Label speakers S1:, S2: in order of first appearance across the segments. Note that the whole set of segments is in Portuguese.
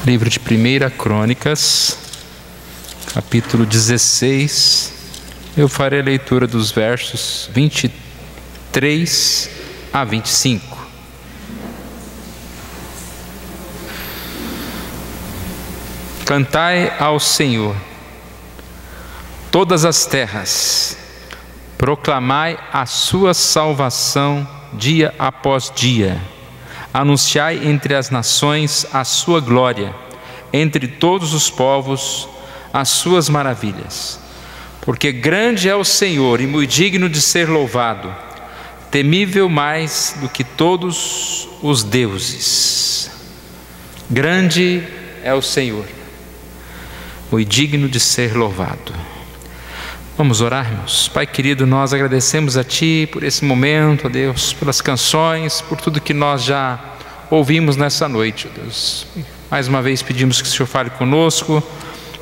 S1: Livro de 1 Crônicas, capítulo 16. Eu farei a leitura dos versos 23 a 25. Cantai ao Senhor, todas as terras, proclamai a sua salvação dia após dia. Anunciai entre as nações a sua glória, entre todos os povos as suas maravilhas. Porque grande é o Senhor e muito digno de ser louvado, temível mais do que todos os deuses. Grande é o Senhor, muito digno de ser louvado. Vamos orar, irmãos. Pai querido, nós agradecemos a Ti por esse momento, ó Deus, pelas canções, por tudo que nós já ouvimos nessa noite, ó Deus. Mais uma vez pedimos que o Senhor fale conosco,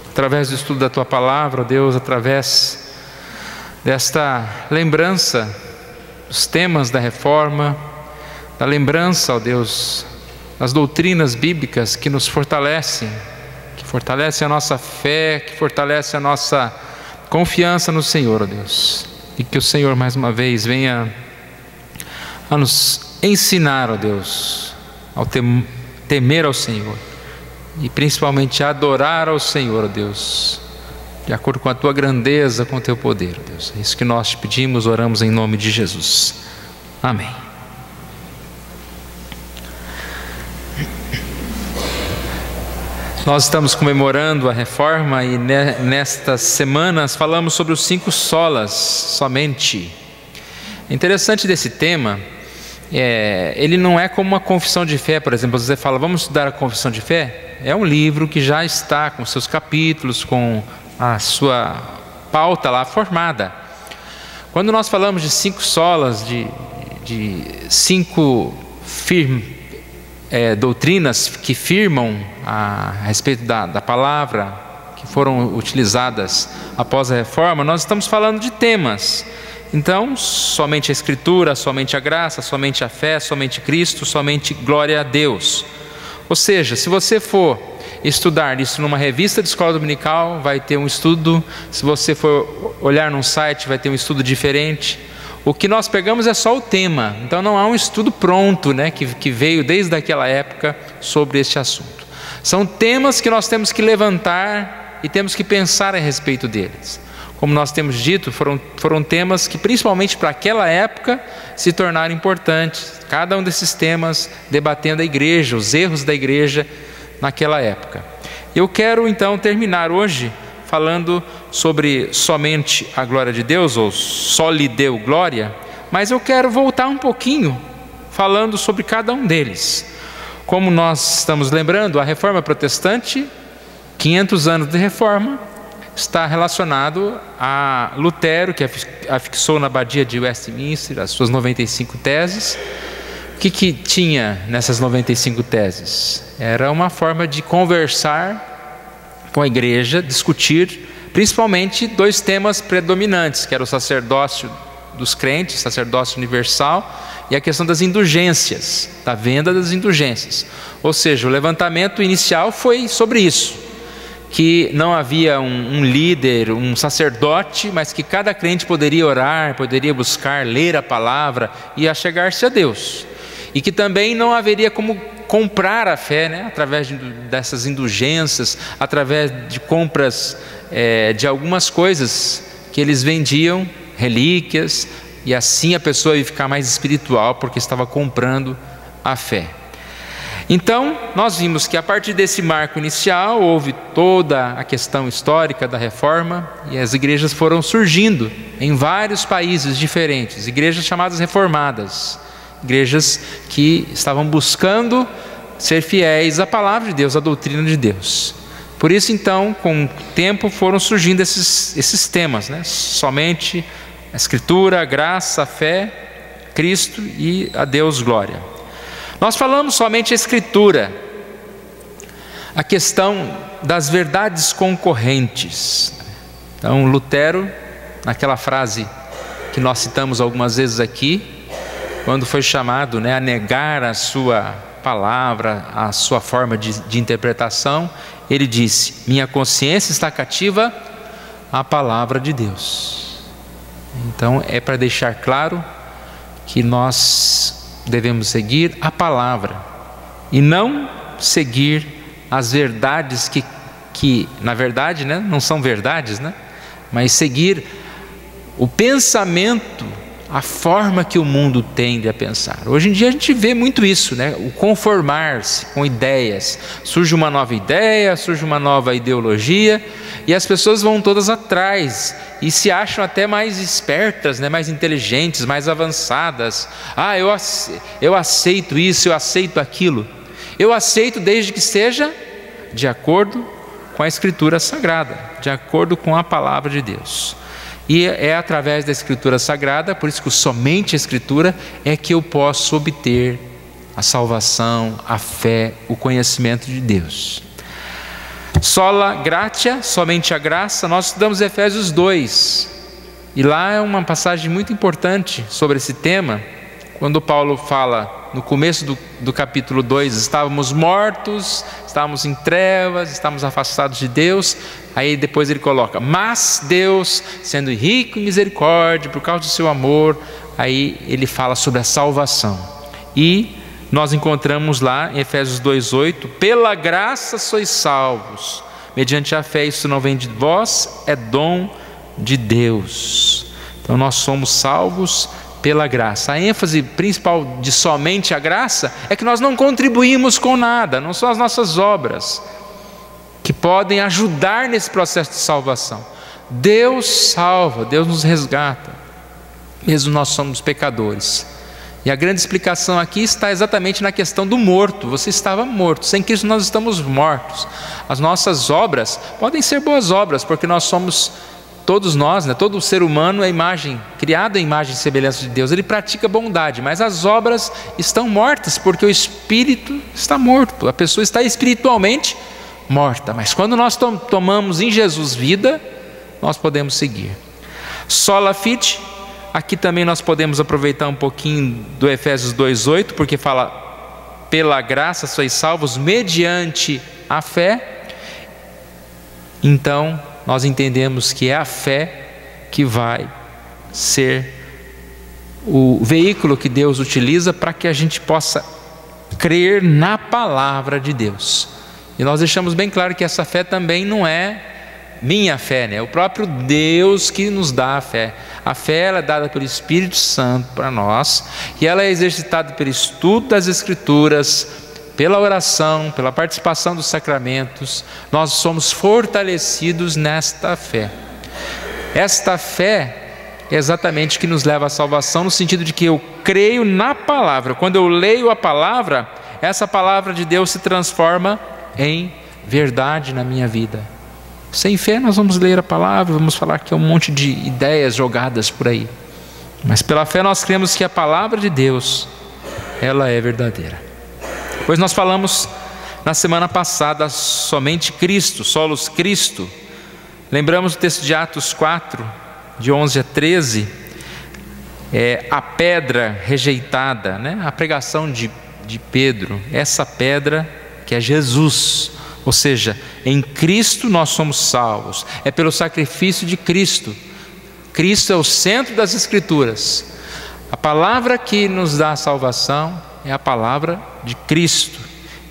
S1: através do estudo da Tua Palavra, ó Deus, através desta lembrança dos temas da reforma, da lembrança, ó Deus, das doutrinas bíblicas que nos fortalecem, que fortalecem a nossa fé, que fortalecem a nossa confiança no Senhor, ó Deus. E que o Senhor mais uma vez venha a nos ensinar, ó Deus, ao temer ao Senhor e principalmente a adorar ao Senhor, ó Deus, de acordo com a Tua grandeza, com o Teu poder, ó Deus. É isso que nós te pedimos, oramos em nome de Jesus. Amém. Nós estamos comemorando a reforma e nestas semanas falamos sobre os 5 solas somente. É interessante desse tema, ele não é como uma confissão de fé, por exemplo. Você fala, vamos estudar a confissão de fé? É um livro que já está com seus capítulos, com a sua pauta lá formada. Quando nós falamos de 5 solas, de 5 doutrinas que firmam a respeito da palavra, que foram utilizadas após a reforma, nós estamos falando de temas. Então, somente a Escritura, somente a graça, somente a fé, somente Cristo, somente glória a Deus. Ou seja, se você for estudar isso numa revista de escola dominical, vai ter um estudo. Se você for olhar num site, vai ter um estudo diferente. O que nós pegamos é só o tema, então não há um estudo pronto, que veio desde aquela época sobre este assunto. São temas que nós temos que levantar e temos que pensar a respeito deles. Como nós temos dito, foram temas que principalmente para aquela época se tornaram importantes. Cada um desses temas debatendo a igreja, os erros da igreja naquela época. Eu quero então terminar hoje falando sobre somente a glória de Deus, ou só lhe deu glória, mas eu quero voltar um pouquinho falando sobre cada um deles. Como nós estamos lembrando, a reforma protestante, 500 anos de reforma, está relacionado a Lutero, que afixou na abadia de Westminster as suas 95 teses. O que tinha nessas 95 teses? Era uma forma de conversar com a igreja, discutir principalmente 2 temas predominantes, que era o sacerdócio dos crentes, sacerdócio universal, e a questão das indulgências, da venda das indulgências. Ou seja, o levantamento inicial foi sobre isso, que não havia um líder, um sacerdote, mas que cada crente poderia orar, poderia buscar, ler a palavra e achegar-se a Deus. E que também não haveria como comprar a fé, através dessas indulgências, através de compras de algumas coisas que eles vendiam, relíquias, e assim a pessoa ia ficar mais espiritual porque estava comprando a fé. Então, nós vimos que a partir desse marco inicial houve toda a questão histórica da reforma e as igrejas foram surgindo em vários países diferentes, igrejas chamadas reformadas, igrejas que estavam buscando ser fiéis à palavra de Deus, à doutrina de Deus. Por isso, então, com o tempo foram surgindo esses temas, somente a Escritura, a graça, a fé, Cristo e a Deus glória. Nós falamos somente a Escritura, a questão das verdades concorrentes. Então, Lutero, naquela frase que nós citamos algumas vezes aqui, quando foi chamado a negar a sua palavra, a sua forma de interpretação, ele disse: minha consciência está cativa à palavra de Deus. Então é para deixar claro que nós devemos seguir a palavra e não seguir as verdades que na verdade, né, não são verdades, né, mas seguir o pensamento, a forma que o mundo tende a pensar. Hoje em dia a gente vê muito isso, né? O conformar-se com ideias. Surge uma nova ideia, surge uma nova ideologia e as pessoas vão todas atrás e se acham até mais espertas, né? Mais inteligentes, mais avançadas. Ah, eu aceito isso, eu aceito aquilo. Eu aceito desde que seja de acordo com a Escritura Sagrada, de acordo com a Palavra de Deus. E é através da Escritura Sagrada, por isso que somente a Escritura é que eu posso obter a salvação, a fé, o conhecimento de Deus. Sola gratia, somente a graça. Nós estudamos Efésios 2 e lá é uma passagem muito importante sobre esse tema, quando Paulo fala no começo do capítulo 2, estávamos mortos, estávamos em trevas, estávamos afastados de Deus. Aí depois ele coloca: mas Deus, sendo rico em misericórdia, por causa do seu amor. Aí ele fala sobre a salvação. E nós encontramos lá em Efésios 2:8: pela graça sois salvos, mediante a fé. Isso não vem de vós, é dom de Deus. Então nós somos salvos pela graça. A ênfase principal de somente a graça é que nós não contribuímos com nada, não são as nossas obras que podem ajudar nesse processo de salvação. Deus salva, Deus nos resgata, mesmo nós somos pecadores. E a grande explicação aqui está exatamente na questão do morto. Você estava morto, sem Cristo nós estamos mortos. As nossas obras podem ser boas obras, porque nós somos, todos nós, né, todo ser humano é criado à imagem e semelhança de Deus. Ele pratica bondade, mas as obras estão mortas, porque o espírito está morto. A pessoa está espiritualmente morta, mas quando nós tomamos em Jesus vida, nós podemos seguir. Sola fide, aqui também nós podemos aproveitar um pouquinho do Efésios 2:8, porque fala: pela graça sois salvos mediante a fé. Então nós entendemos que é a fé que vai ser o veículo que Deus utiliza para que a gente possa crer na palavra de Deus. E nós deixamos bem claro que essa fé também não é minha fé, né? É o próprio Deus que nos dá a fé. A fé ela é dada pelo Espírito Santo para nós, e ela é exercitada pelo estudo das Escrituras, pela oração, pela participação dos sacramentos. Nós somos fortalecidos nesta fé. Esta fé é exatamente que nos leva à salvação, no sentido de que eu creio na palavra. Quando eu leio a palavra, essa palavra de Deus se transforma em verdade na minha vida. Sem fé nós vamos ler a palavra, vamos falar que é um monte de ideias jogadas por aí, mas pela fé nós cremos que a palavra de Deus, ela é verdadeira. Pois nós falamos na semana passada somente Cristo, solos Cristo. Lembramos o texto de Atos 4, de 11 a 13, a pedra rejeitada, né? A pregação de Pedro, essa pedra que é Jesus. Ou seja, em Cristo nós somos salvos, é pelo sacrifício de Cristo. Cristo é o centro das Escrituras. A palavra que nos dá a salvação é a palavra de Cristo.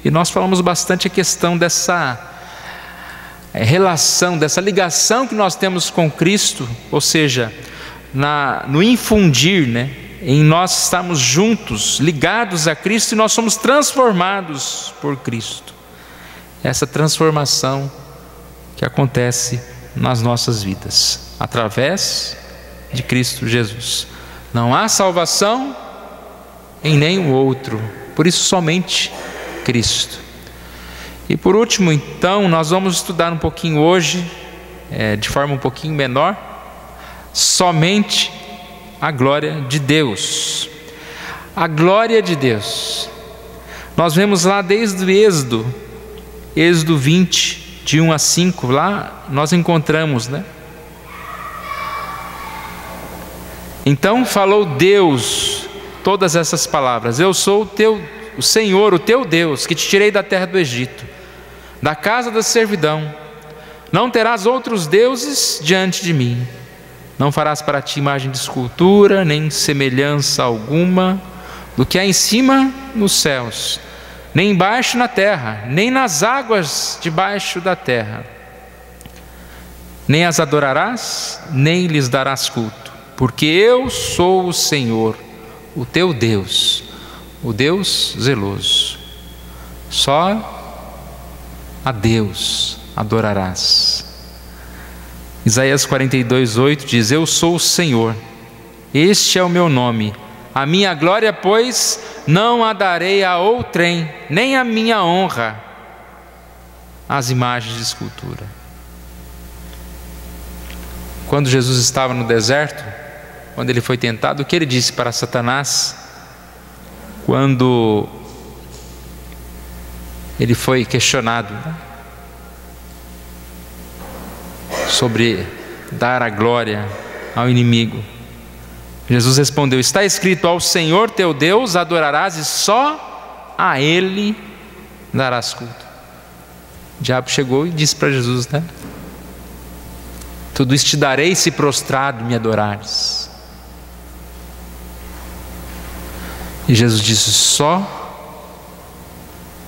S1: E nós falamos bastante a questão dessa relação, dessa ligação que nós temos com Cristo, ou seja, no infundir, né? Em nós estamos juntos, ligados a Cristo, e nós somos transformados por Cristo. Essa transformação que acontece nas nossas vidas, através de Cristo Jesus. Não há salvação em nenhum outro, por isso somente Cristo. E por último, então, nós vamos estudar um pouquinho hoje, de forma um pouquinho menor, somente a glória de Deus. A glória de Deus. Nós vemos lá desde o Êxodo 20, de 1 a 5, lá nós encontramos, né? Então falou Deus todas essas palavras: eu sou o Senhor, o teu Deus, que te tirei da terra do Egito, da casa da servidão. Não terás outros deuses diante de mim. Não farás para ti imagem de escultura, nem semelhança alguma do que há em cima nos céus, nem embaixo na terra, nem nas águas debaixo da terra. Nem as adorarás, nem lhes darás culto, porque eu sou o Senhor, o teu Deus, o Deus zeloso. Só a Deus adorarás. Isaías 42:8 diz: eu sou o Senhor, este é o meu nome, a minha glória, pois, não a darei a outrem, nem a minha honra às imagens de escultura. Quando Jesus estava no deserto, quando ele foi tentado, o que ele disse para Satanás? Quando ele foi questionado sobre dar a glória ao inimigo, Jesus respondeu: está escrito, ao Senhor teu Deus adorarás e só a Ele darás culto. O diabo chegou e disse para Jesus, né? Tudo isso te darei se prostrado me adorares. E Jesus disse: só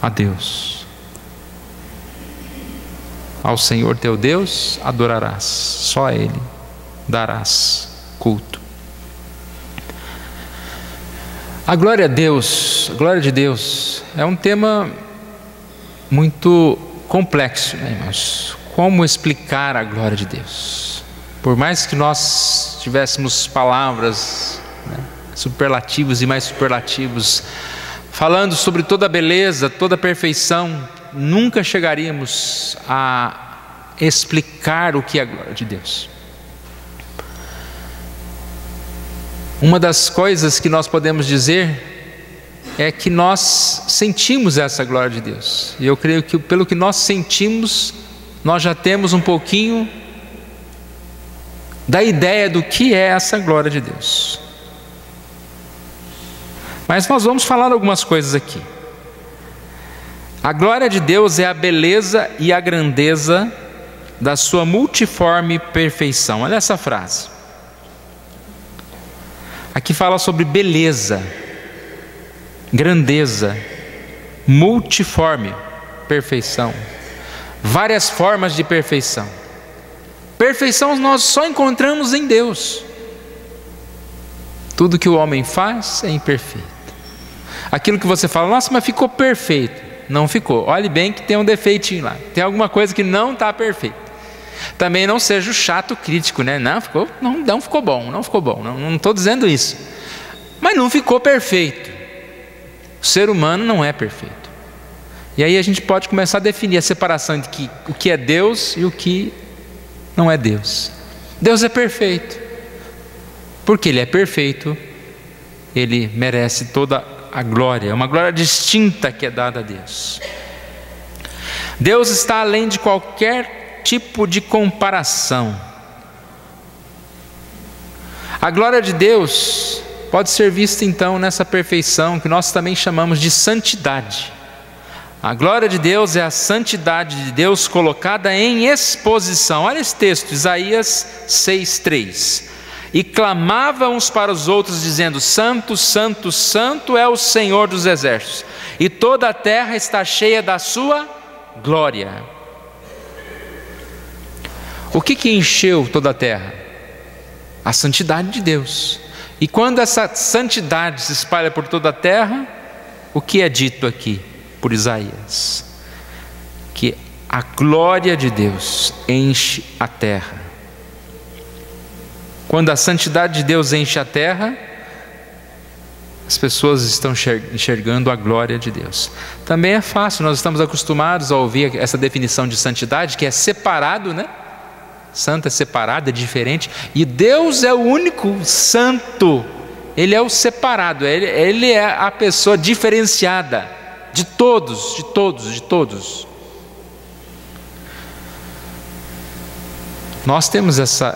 S1: a Deus, ao Senhor teu Deus adorarás, só a Ele darás culto. A glória a Deus, a glória de Deus é um tema muito complexo, né, irmãos? Como explicar a glória de Deus? Por mais que nós tivéssemos palavras, né, superlativos e mais superlativos, falando sobre toda a beleza, toda a perfeição, nunca chegaríamos a explicar o que é a glória de Deus. Uma das coisas que nós podemos dizer é que nós sentimos essa glória de Deus. E eu creio que pelo que nós sentimos, nós já temos um pouquinho da ideia do que é essa glória de Deus. Mas nós vamos falar algumas coisas aqui. A glória de Deus é a beleza e a grandeza da sua multiforme perfeição. Olha essa frase. Aqui fala sobre beleza, grandeza, multiforme perfeição. Várias formas de perfeição. Perfeição nós só encontramos em Deus. Tudo que o homem faz é imperfeito. Aquilo que você fala, nossa, mas ficou perfeito. Não ficou. Olhe bem que tem um defeitinho lá. Tem alguma coisa que não está perfeita. Também não seja o chato crítico, né? Não ficou bom, não ficou bom. Não estou dizendo isso. Mas não ficou perfeito. O ser humano não é perfeito. E aí a gente pode começar a definir a separação de o que é Deus e o que não é Deus. Deus é perfeito. Porque Ele é perfeito, Ele merece toda a glória. É uma glória distinta que é dada a Deus. Deus está além de qualquer tipo de comparação. A glória de Deus pode ser vista então nessa perfeição que nós também chamamos de santidade. A glória de Deus é a santidade de Deus colocada em exposição. Olha esse texto, Isaías 6:3. E clamavam uns para os outros dizendo: Santo, Santo, Santo é o Senhor dos exércitos, e toda a terra está cheia da sua glória. O que encheu toda a terra? A santidade de Deus. E quando essa santidade se espalha por toda a terra, o que é dito aqui por Isaías? Que a glória de Deus enche a terra. Quando a santidade de Deus enche a terra, as pessoas estão enxergando a glória de Deus. Também é fácil, nós estamos acostumados a ouvir essa definição de santidade, que é separado, né? Santo é separado, é diferente. E Deus é o único santo. Ele é o separado, ele é a pessoa diferenciada de todos, de todos, de todos. Nós temos essa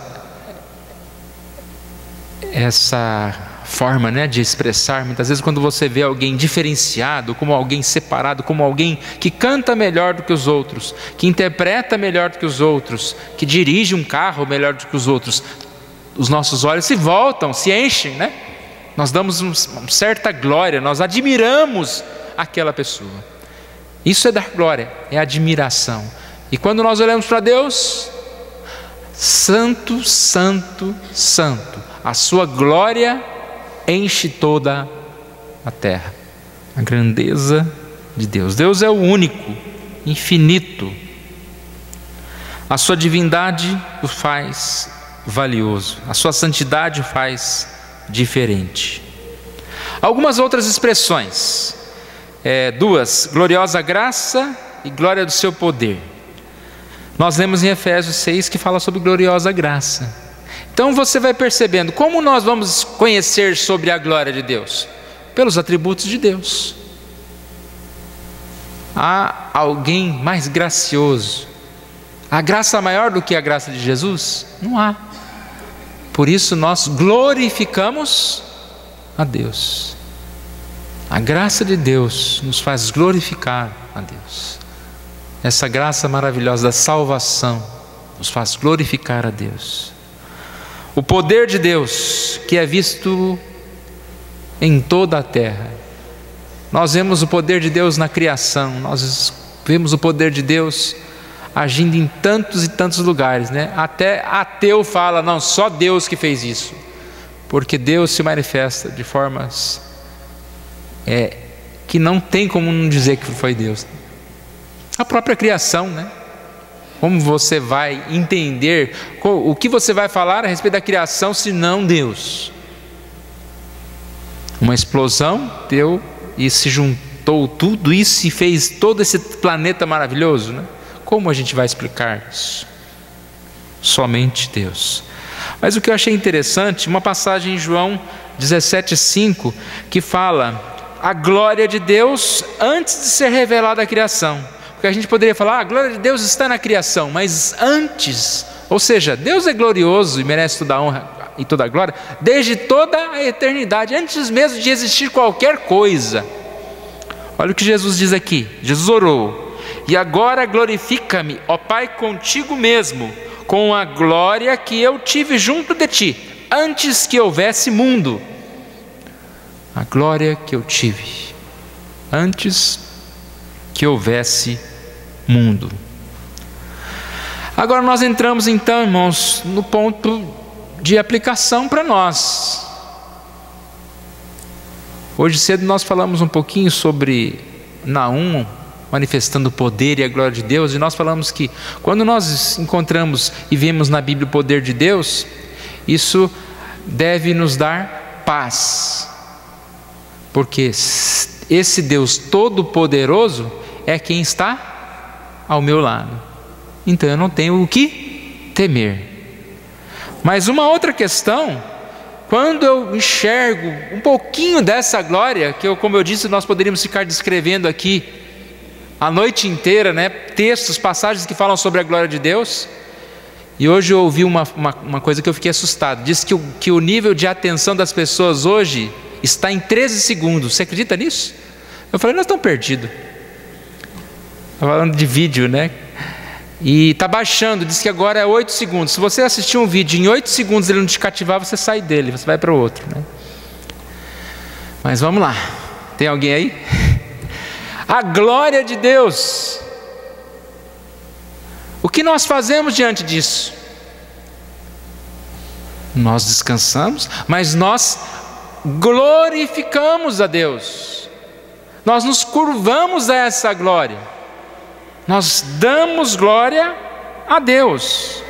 S1: forma, né, de expressar. Muitas vezes quando você vê alguém diferenciado, como alguém separado, como alguém que canta melhor do que os outros, que interpreta melhor do que os outros, que dirige um carro melhor do que os outros, os nossos olhos se voltam, se enchem, né? Nós damos uma certa glória, nós admiramos aquela pessoa. Isso é dar glória, é admiração. E quando nós olhamos para Deus, santo, santo, santo, a sua glória enche toda a terra. A grandeza de Deus. Deus é o único, infinito. A sua divindade o faz valioso, a sua santidade o faz diferente. Algumas outras expressões, duas: gloriosa graça e glória do seu poder. Nós lemos em Efésios 6 que fala sobre gloriosa graça. Então você vai percebendo como nós vamos conhecer sobre a glória de Deus? Pelos atributos de Deus. Há alguém mais gracioso? Há graça maior do que a graça de Jesus? Não há. Por isso nós glorificamos a Deus. A graça de Deus nos faz glorificar a Deus. Essa graça maravilhosa da salvação nos faz glorificar a Deus. O poder de Deus, que é visto em toda a terra. Nós vemos o poder de Deus na criação, nós vemos o poder de Deus agindo em tantos e tantos lugares, né? Até ateu fala, não, só Deus que fez isso. Porque Deus se manifesta de formas que não tem como não dizer que foi Deus. A própria criação, né? Como você vai entender, o que você vai falar a respeito da criação, se não Deus? Uma explosão deu e se juntou tudo isso e fez todo esse planeta maravilhoso, né? Como a gente vai explicar isso? Somente Deus. Mas o que eu achei interessante, uma passagem em João 17,5, que fala a glória de Deus antes de ser revelada a criação. Porque a gente poderia falar, a glória de Deus está na criação, mas antes, ou seja, Deus é glorioso e merece toda a honra e toda a glória, desde toda a eternidade, antes mesmo de existir qualquer coisa. Olha o que Jesus diz aqui, Jesus orou, e agora glorifica-me, ó Pai, contigo mesmo, com a glória que eu tive junto de ti, antes que houvesse mundo. A glória que eu tive, antes que houvesse mundo. Agora nós entramos então, irmãos, no ponto de aplicação para nós. Hoje cedo nós falamos um pouquinho sobre Naum manifestando o poder e a glória de Deus, e nós falamos que quando nós encontramos e vemos na Bíblia o poder de Deus, isso deve nos dar paz, porque esse Deus todo-poderoso é quem está ao meu lado, então eu não tenho o que temer. Mas uma outra questão, quando eu enxergo um pouquinho dessa glória, que como eu disse, nós poderíamos ficar descrevendo aqui a noite inteira, né? Textos, passagens que falam sobre a glória de Deus. E hoje eu ouvi uma coisa que eu fiquei assustado. Diz que o nível de atenção das pessoas hoje está em 13 segundos. Você acredita nisso? Eu falei, nós estamos perdidos. Estava falando de vídeo, né? E está baixando, diz que agora é 8 segundos. Se você assistir um vídeo em 8 segundos ele não te cativar, você sai dele, você vai para o outro, né? Mas vamos lá, tem alguém aí? A glória de Deus. O que nós fazemos diante disso? Nós descansamos, mas nós glorificamos a Deus. Nós nos curvamos a essa glória. Nós damos glória a Deus.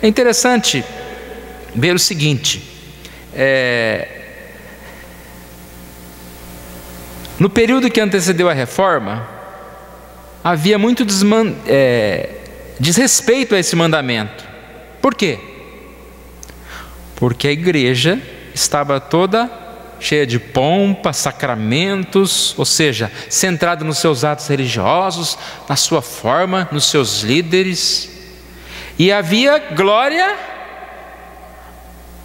S1: É interessante ver o seguinte, no período que antecedeu a reforma, havia muito desrespeito a esse mandamento. Por quê? Porque a igreja estava toda cheia de pompa, sacramentos, ou seja, centrada nos seus atos religiosos, na sua forma, nos seus líderes, e havia glória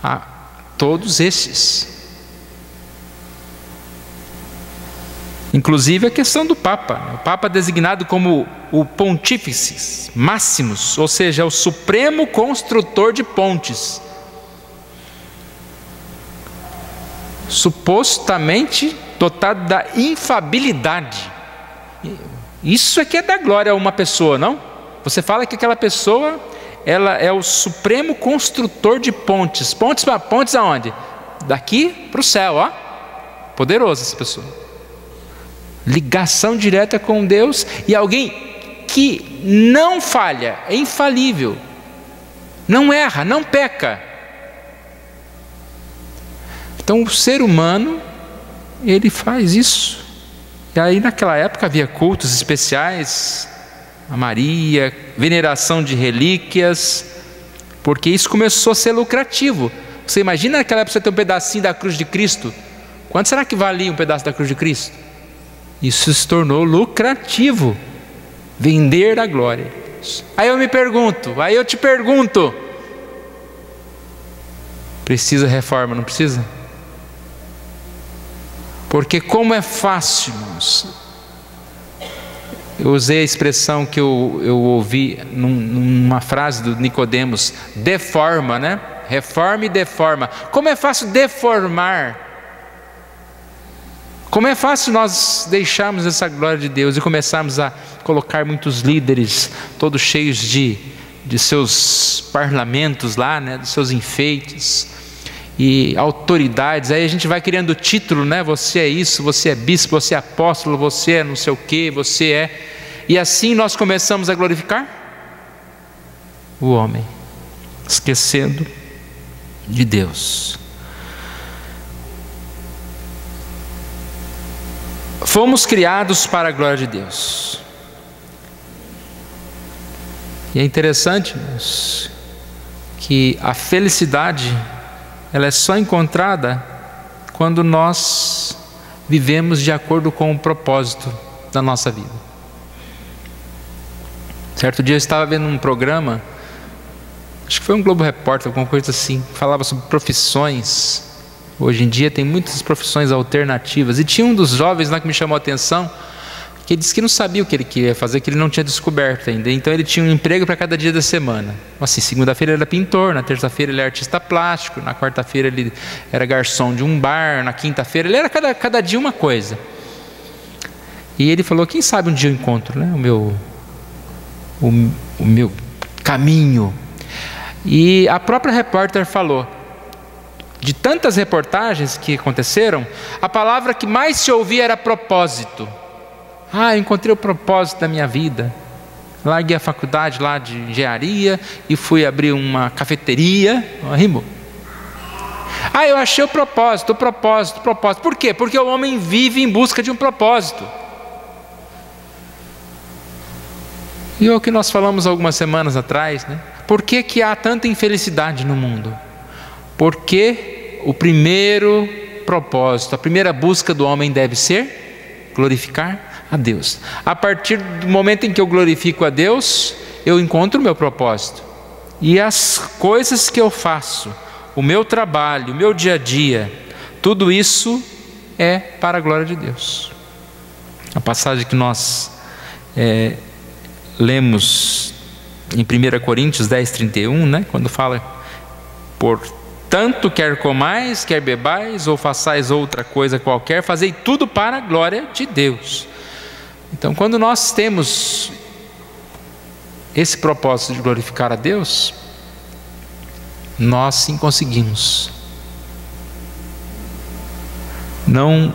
S1: a todos esses. Inclusive a questão do Papa. O Papa designado como o Pontífice Maximus, ou seja, o supremo construtor de pontes. Supostamente dotado da infalibilidade. Isso é que é dar glória a uma pessoa, não? Você fala que aquela pessoa, ela é o supremo construtor de pontes. Pontes aonde? Daqui para o céu, ó. Poderosa essa pessoa. Ligação direta com Deus, e alguém que não falha, é infalível, não erra, não peca. Então o ser humano, ele faz isso. E aí naquela época havia cultos especiais a Maria, veneração de relíquias, porque isso começou a ser lucrativo. Você imagina naquela época você ter um pedacinho da cruz de Cristo? Quanto será que valia um pedaço da cruz de Cristo? Isso se tornou lucrativo, vender a glória. Aí eu te pergunto, precisa reforma, não precisa? Porque como é fácil, irmãos. Eu usei a expressão que eu ouvi numa frase do Nicodemos, deforma, né? Reforma e deforma. Como é fácil deformar. Como é fácil nós deixarmos essa glória de Deus e começarmos a colocar muitos líderes, todos cheios de seus parlamentos lá, né? Dos seus enfeites e autoridades. Aí a gente vai criando título, né? Você é isso, você é bispo, você é apóstolo, você é não sei o que, você é. E assim nós começamos a glorificar o homem, esquecendo de Deus. Fomos criados para a glória de Deus. E é interessante, irmãos, que a felicidade, ela é só encontrada quando nós vivemos de acordo com o propósito da nossa vida. Certo dia eu estava vendo um programa, acho que foi um Globo Repórter, alguma coisa assim, falava sobre profissões. Hoje em dia tem muitas profissões alternativas, e tinha um dos jovens lá que me chamou a atenção, que disse que não sabia o que ele queria fazer, que ele não tinha descoberto ainda. Então ele tinha um emprego para cada dia da semana. Assim, segunda-feira ele era pintor, na terça-feira ele era artista plástico, na quarta-feira ele era garçom de um bar, na quinta-feira ele era cada dia uma coisa. E ele falou, quem sabe um dia eu encontro, né, o meu caminho. E a própria repórter falou, de tantas reportagens que aconteceram, a palavra que mais se ouvia era propósito. Eu encontrei o propósito da minha vida. Larguei a faculdade lá de engenharia e fui abrir uma cafeteria. Rimou. Eu achei o propósito. Por quê? Porque o homem vive em busca de um propósito. E é o que nós falamos algumas semanas atrás, né? Por que há tanta infelicidade no mundo? Porque o primeiro propósito, a primeira busca do homem deve ser glorificar a Deus. A partir do momento em que eu glorifico a Deus, eu encontro o meu propósito. E as coisas que eu faço, o meu trabalho, o meu dia a dia, tudo isso é para a glória de Deus. A passagem que nós lemos em 1 Coríntios 10:31, né? Quando fala, portanto, quer comais, quer bebais, ou façais outra coisa qualquer, fazei tudo para a glória de Deus. Então, quando nós temos esse propósito de glorificar a Deus, nós sim conseguimos não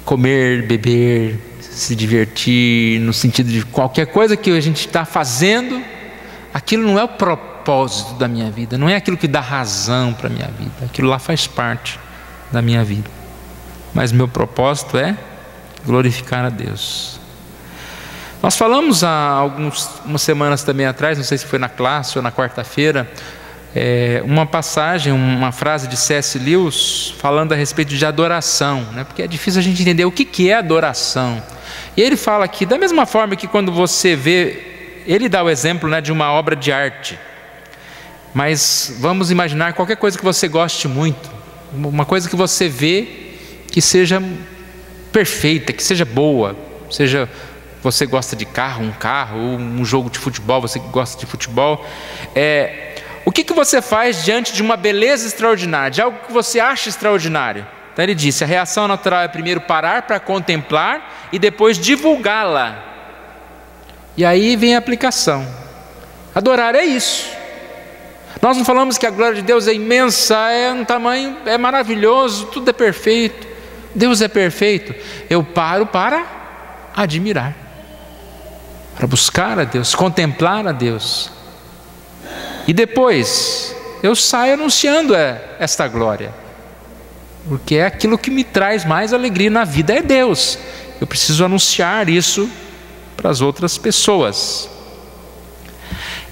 S1: comer, beber, se divertir, no sentido de qualquer coisa que a gente está fazendo, aquilo não é o propósito da minha vida, não é aquilo que dá razão para a minha vida, aquilo lá faz parte da minha vida, mas meu propósito é glorificar a Deus. Nós falamos há umas semanas também atrás, não sei se foi na classe ou na quarta-feira, uma passagem, uma frase de C.S. Lewis falando a respeito de adoração, né? Porque é difícil a gente entender o que é adoração. E ele fala aqui, da mesma forma que quando você vê, ele dá o exemplo, né, de uma obra de arte, mas vamos imaginar qualquer coisa que você goste muito, uma coisa que você vê que seja perfeita, que seja boa, seja você gosta de carro, ou um jogo de futebol, você que gosta de futebol, o que você faz diante de uma beleza extraordinária, de algo que você acha extraordinário? Então ele disse, a reação natural é primeiro parar para contemplar e depois divulgá-la. E aí vem a aplicação. Adorar é isso. Nós não falamos que a glória de Deus é imensa, é um tamanho, é maravilhoso, tudo é perfeito. Deus é perfeito. Eu paro para admirar, para buscar a Deus, contemplar a Deus. E depois eu saio anunciando esta glória, porque é aquilo que me traz mais alegria na vida, é Deus. Eu preciso anunciar isso para as outras pessoas.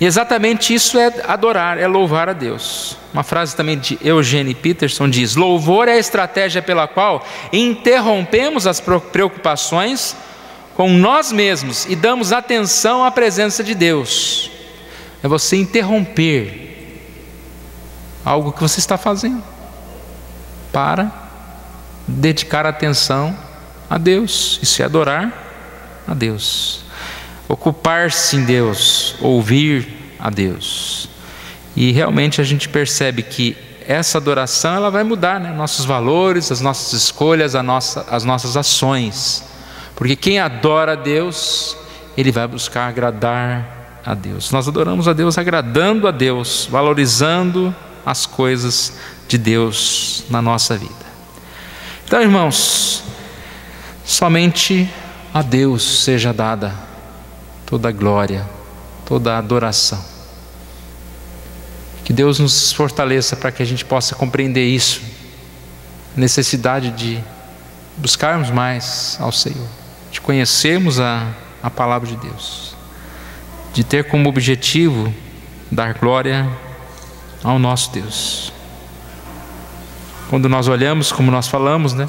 S1: E exatamente isso é adorar, é louvar a Deus. Uma frase também de Eugene Peterson diz: louvor é a estratégia pela qual interrompemos as preocupações com nós mesmos e damos atenção à presença de Deus. É você interromper algo que você está fazendo para dedicar atenção a Deus. Isso é adorar a Deus, ocupar-se em Deus, ouvir a Deus. E realmente a gente percebe que essa adoração ela vai mudar, né? Nossos valores, as nossas escolhas, as nossas ações. Porque quem adora a Deus, ele vai buscar agradar a Deus. Nós adoramos a Deus agradando a Deus, valorizando as coisas de Deus na nossa vida. Então, irmãos, somente a Deus seja dada toda a glória, toda a adoração. Que Deus nos fortaleça para que a gente possa compreender isso, necessidade de buscarmos mais ao Senhor, de conhecermos a palavra de Deus, de ter como objetivo dar glória ao nosso Deus. Quando nós olhamos, como nós falamos, né?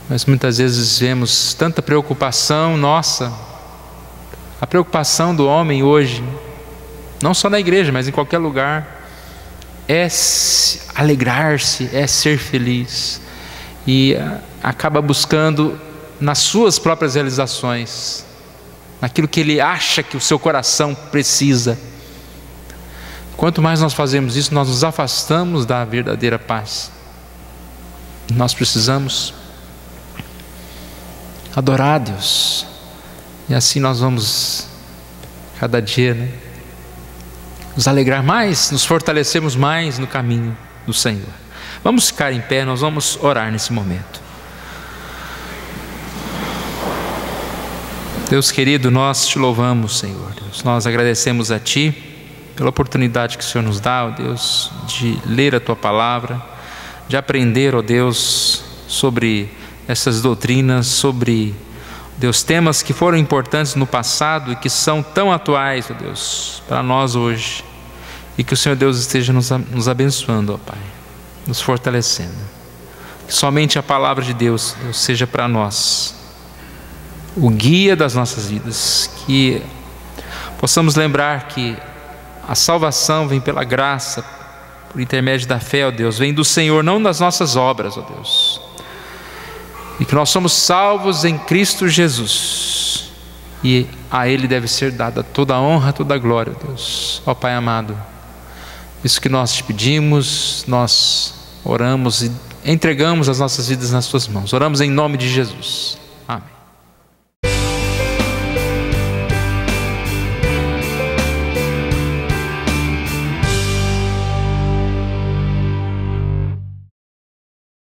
S1: Nós muitas vezes vemos tanta preocupação nossa, a preocupação do homem hoje, não só na igreja, mas em qualquer lugar, é alegrar-se, é ser feliz, e acaba buscando nas suas próprias realizações, naquilo que ele acha que o seu coração precisa. Quanto mais nós fazemos isso, nós nos afastamos da verdadeira paz. Nós precisamos adorar a Deus, e assim nós vamos cada dia, né, nos alegrar mais, nos fortalecermos mais no caminho do Senhor. Vamos ficar em pé, nós vamos orar nesse momento. Deus querido, nós te louvamos, Senhor Deus. Nós agradecemos a Ti pela oportunidade que o Senhor nos dá, ó Deus, de ler a Tua palavra, de aprender, ó Deus, sobre essas doutrinas, sobre, Deus, temas que foram importantes no passado e que são tão atuais, ó Deus, para nós hoje. E que o Senhor Deus esteja nos abençoando, ó Pai, nos fortalecendo. Que somente a palavra de Deus, Deus, seja para nós o guia das nossas vidas. Que possamos lembrar que a salvação vem pela graça, por intermédio da fé, ó Deus, vem do Senhor, não das nossas obras, ó Deus. E que nós somos salvos em Cristo Jesus, e a Ele deve ser dada toda a honra, toda a glória, ó Deus. Ó Pai amado, isso que nós te pedimos, nós oramos e entregamos as nossas vidas nas Tuas mãos. Oramos em nome de Jesus.